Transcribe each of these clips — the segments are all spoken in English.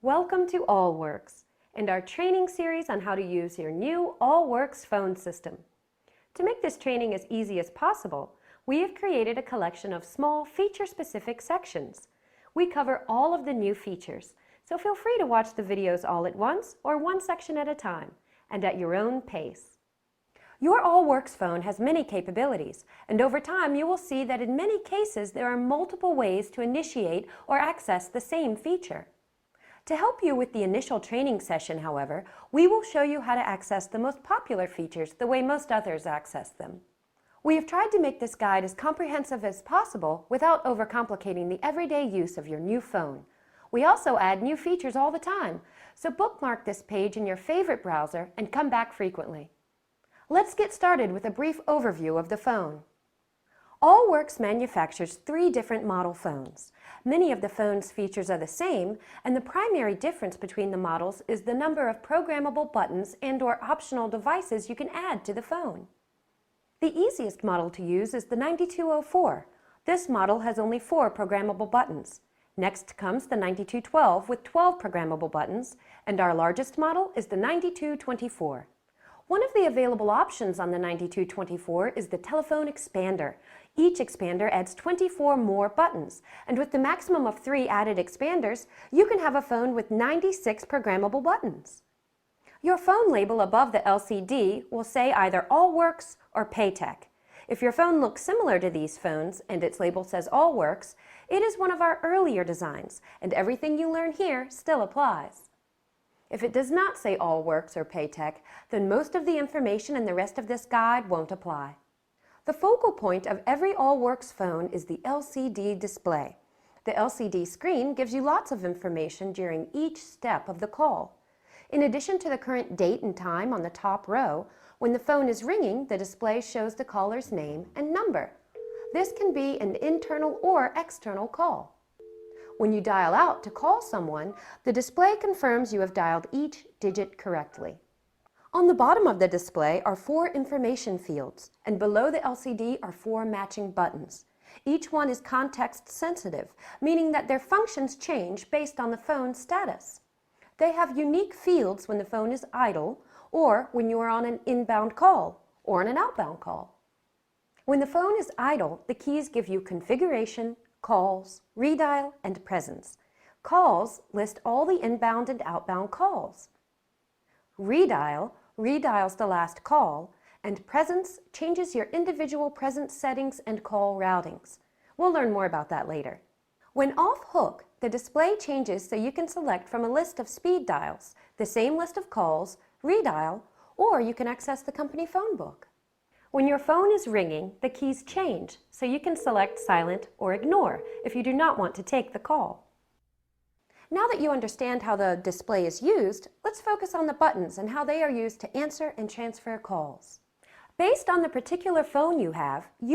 Welcome to Allworx and our training series on how to use your new Allworx phone system. To make this training as easy as possible, we have created a collection of small feature-specific sections. We cover all of the new features, so feel free to watch the videos all at once or one section at a time and at your own pace. Your Allworx phone has many capabilities, and over time you will see that in many cases there are multiple ways to initiate or access the same feature. To help you with the initial training session, however, we will show you how to access the most popular features the way most others access them. We have tried to make this guide as comprehensive as possible without overcomplicating the everyday use of your new phone. We also add new features all the time, so bookmark this page in your favorite browser and come back frequently. Let's get started with a brief overview of the phone. Allworx manufactures 3 different model phones. Many of the phone's features are the same, and the primary difference between the models is the number of programmable buttons and/or optional devices you can add to the phone. The easiest model to use is the 9204. This model has only 4 programmable buttons. Next comes the 9212 with 12 programmable buttons, and our largest model is the 9224. One of the available options on the 9224 is the telephone expander. Each expander adds 24 more buttons, and with the maximum of 3 added expanders, you can have a phone with 96 programmable buttons. Your phone label above the LCD will say either Allworx or Paytech. If your phone looks similar to these phones and its label says Allworx, it is one of our earlier designs, and everything you learn here still applies. If it does not say Allworx or Paytech, then most of the information in the rest of this guide won't apply. The focal point of every Allworx phone is the LCD display. The LCD screen gives you lots of information during each step of the call. In addition to the current date and time on the top row, when the phone is ringing, the display shows the caller's name and number. This can be an internal or external call. When you dial out to call someone, the display confirms you have dialed each digit correctly. On the bottom of the display are 4 information fields, and below the LCD are 4 matching buttons. Each one is context sensitive, meaning that their functions change based on the phone's status. They have unique fields when the phone is idle, or when you are on an inbound call, or on an outbound call. When the phone is idle, the keys give you configuration, calls, redial, and presence. Calls list all the inbound and outbound calls. Redial redials the last call, and presence changes your individual presence settings and call routings. We'll learn more about that later. When off hook, the display changes so you can select from a list of speed dials, the same list of calls, redial, or you can access the company phone book. When your phone is ringing, the keys change, so you can select silent or ignore if you do not want to take the call. Now that you understand how the display is used, let's focus on the buttons and how they are used to answer and transfer calls. Based on the particular phone you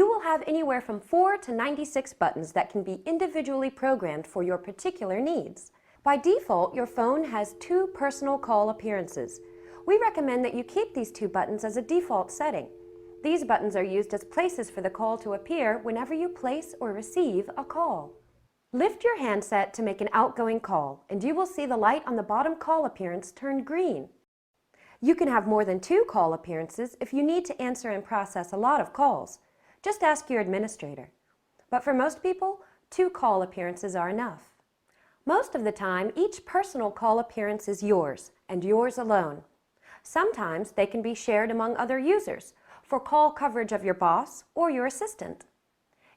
will have anywhere from 4 to 96 buttons that can be individually programmed for your particular needs. By default, your phone has 2 personal call appearances. We recommend that you keep these 2 buttons as a default setting. These buttons are used as places for the call to appear whenever you place or receive a call. Lift your handset to make an outgoing call, and you will see the light on the bottom call appearance turn green. You can have more than 2 call appearances if you need to answer and process a lot of calls. Just ask your administrator. But for most people, 2 call appearances are enough. Most of the time, each personal call appearance is yours, and yours alone. Sometimes they can be shared among other users, for call coverage of your boss or your assistant.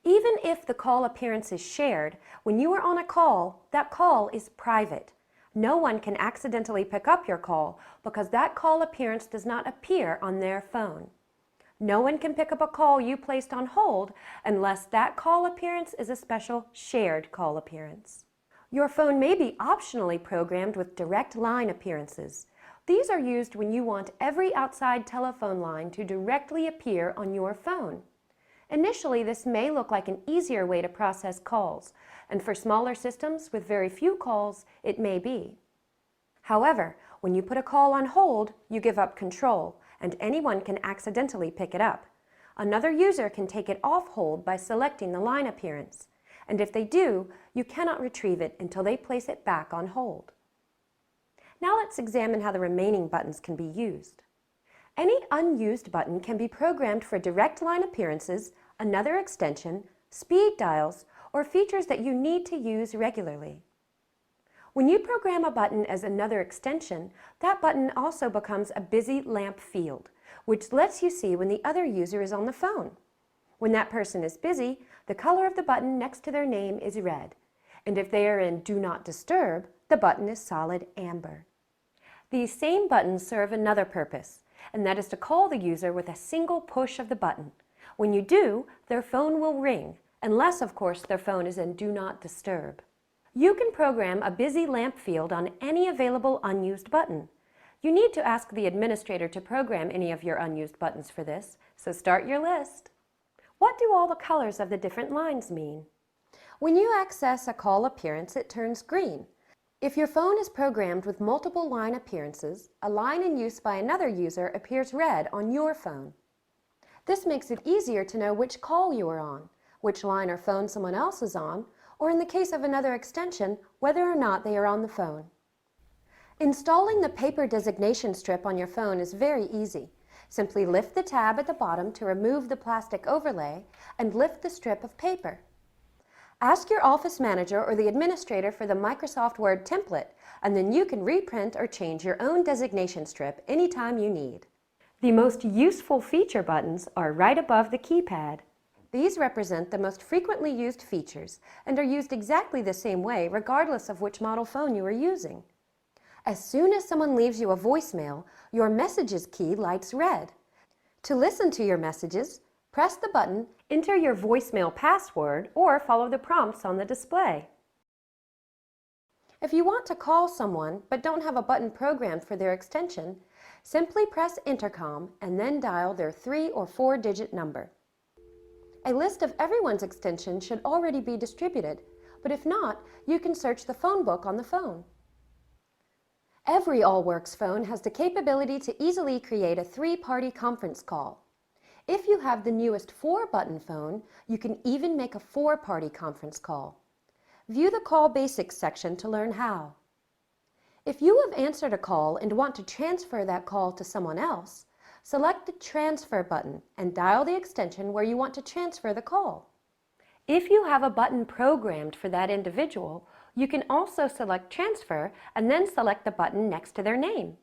Even if the call appearance is shared, when you are on a call, that call is private. No one can accidentally pick up your call because that call appearance does not appear on their phone. No one can pick up a call you placed on hold unless that call appearance is a special shared call appearance. Your phone may be optionally programmed with direct line appearances. These are used when you want every outside telephone line to directly appear on your phone. Initially, this may look like an easier way to process calls, and for smaller systems with very few calls, it may be. However, when you put a call on hold, you give up control, and anyone can accidentally pick it up. Another user can take it off hold by selecting the line appearance, and if they do, you cannot retrieve it until they place it back on hold. Now let's examine how the remaining buttons can be used. Any unused button can be programmed for direct line appearances, another extension, speed dials, or features that you need to use regularly. When you program a button as another extension, that button also becomes a busy lamp field, which lets you see when the other user is on the phone. When that person is busy, the color of the button next to their name is red, and if they are in Do Not Disturb, the button is solid amber. These same buttons serve another purpose, and that is to call the user with a single push of the button. When you do, their phone will ring, unless, of course, their phone is in Do Not Disturb. You can program a busy lamp field on any available unused button. You need to ask the administrator to program any of your unused buttons for this, so start your list. What do all the colors of the different lines mean? When you access a call appearance, it turns green. If your phone is programmed with multiple line appearances, a line in use by another user appears red on your phone. This makes it easier to know which call you are on, which line or phone someone else is on, or in the case of another extension, whether or not they are on the phone. Installing the paper designation strip on your phone is very easy. Simply lift the tab at the bottom to remove the plastic overlay and lift the strip of paper. Ask your office manager or the administrator for the Microsoft Word template, and then you can reprint or change your own designation strip anytime you need. The most useful feature buttons are right above the keypad. These represent the most frequently used features and are used exactly the same way regardless of which model phone you are using. As soon as someone leaves you a voicemail, your Messages key lights red. To listen to your messages, press the button, enter your voicemail password, or follow the prompts on the display. If you want to call someone but don't have a button programmed for their extension, simply press Intercom and then dial their 3- or 4-digit number. A list of everyone's extensions should already be distributed, but if not, you can search the phone book on the phone. Every Allworx phone has the capability to easily create a 3-party conference call. If you have the newest 4-button phone, you can even make a 4-party conference call. View the Call Basics section to learn how. If you have answered a call and want to transfer that call to someone else, select the Transfer button and dial the extension where you want to transfer the call. If you have a button programmed for that individual, you can also select Transfer and then select the button next to their name.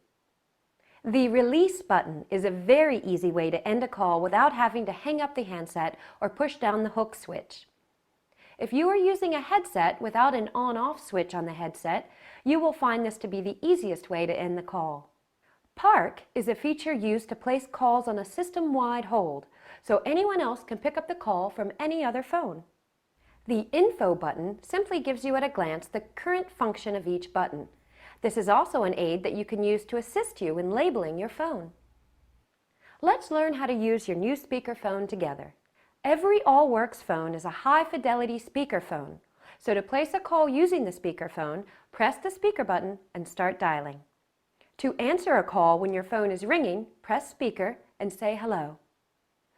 The Release button is a very easy way to end a call without having to hang up the handset or push down the hook switch. If you are using a headset without an on-off switch on the headset, you will find this to be the easiest way to end the call. Park is a feature used to place calls on a system-wide hold, so anyone else can pick up the call from any other phone. The Info button simply gives you at a glance the current function of each button. This is also an aid that you can use to assist you in labeling your phone. Let's learn how to use your new speakerphone together. Every Allworx phone is a high-fidelity speakerphone, so to place a call using the speakerphone, press the speaker button and start dialing. To answer a call when your phone is ringing, press speaker and say hello.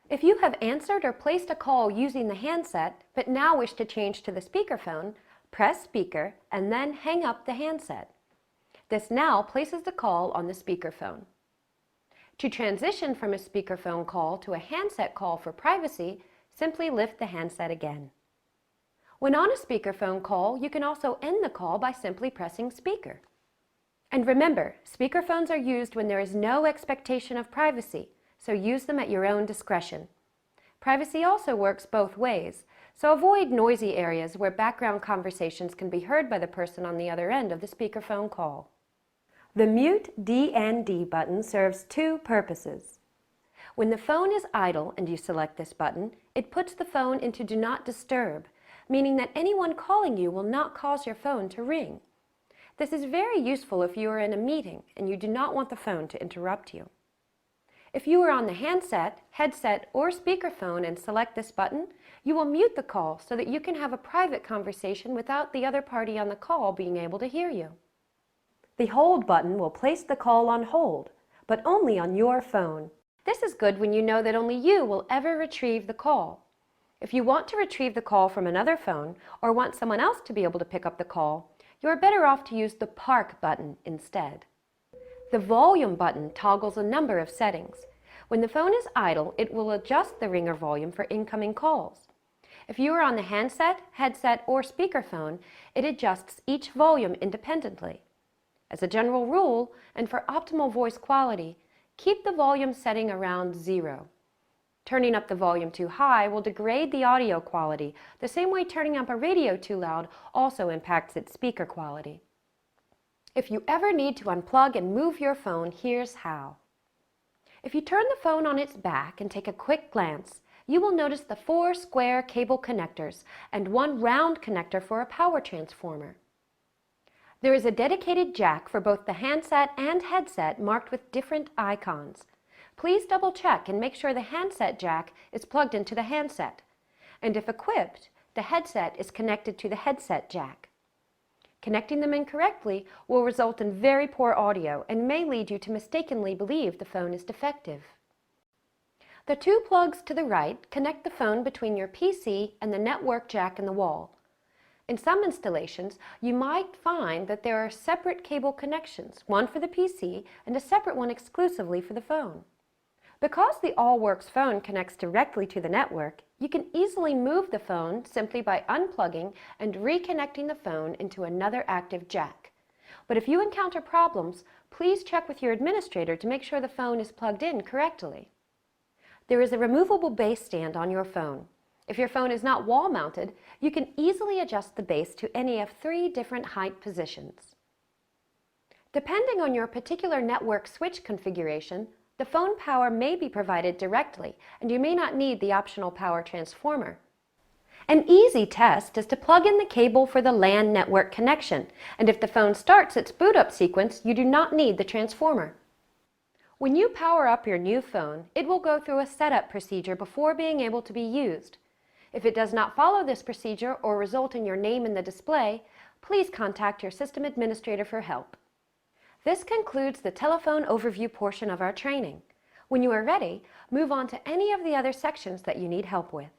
If you have answered or placed a call using the handset, but now wish to change to the speakerphone, press speaker and then hang up the handset. This now places the call on the speakerphone. To transition from a speakerphone call to a handset call for privacy, simply lift the handset again. When on a speakerphone call, you can also end the call by simply pressing speaker. And remember, speakerphones are used when there is no expectation of privacy, so use them at your own discretion. Privacy also works both ways, so avoid noisy areas where background conversations can be heard by the person on the other end of the speakerphone call. The Mute D&D button serves 2 purposes. When the phone is idle and you select this button, it puts the phone into Do Not Disturb, meaning that anyone calling you will not cause your phone to ring. This is very useful if you are in a meeting and you do not want the phone to interrupt you. If you are on the handset, headset, or speakerphone and select this button, you will mute the call so that you can have a private conversation without the other party on the call being able to hear you. The Hold button will place the call on hold, but only on your phone. This is good when you know that only you will ever retrieve the call. If you want to retrieve the call from another phone or want someone else to be able to pick up the call, you are better off to use the Park button instead. The volume button toggles a number of settings. When the phone is idle, it will adjust the ringer volume for incoming calls. If you are on the handset, headset, or speakerphone, it adjusts each volume independently. As a general rule, and for optimal voice quality, keep the volume setting around 0. Turning up the volume too high will degrade the audio quality, the same way turning up a radio too loud also impacts its speaker quality. If you ever need to unplug and move your phone, here's how. If you turn the phone on its back and take a quick glance, you will notice the 4 square cable connectors and 1 round connector for a power transformer. There is a dedicated jack for both the handset and headset marked with different icons. Please double check and make sure the handset jack is plugged into the handset, and if equipped, the headset is connected to the headset jack. Connecting them incorrectly will result in very poor audio and may lead you to mistakenly believe the phone is defective. The 2 plugs to the right connect the phone between your PC and the network jack in the wall. In some installations, you might find that there are separate cable connections, one for the PC and a separate one exclusively for the phone. Because the Allworx phone connects directly to the network, you can easily move the phone simply by unplugging and reconnecting the phone into another active jack. But if you encounter problems, please check with your administrator to make sure the phone is plugged in correctly. There is a removable base stand on your phone. If your phone is not wall-mounted, you can easily adjust the base to any of 3 different height positions. Depending on your particular network switch configuration, the phone power may be provided directly, and you may not need the optional power transformer. An easy test is to plug in the cable for the LAN network connection, and if the phone starts its boot-up sequence, you do not need the transformer. When you power up your new phone, it will go through a setup procedure before being able to be used. If it does not follow this procedure or result in your name in the display, please contact your system administrator for help. This concludes the telephone overview portion of our training. When you are ready, move on to any of the other sections that you need help with.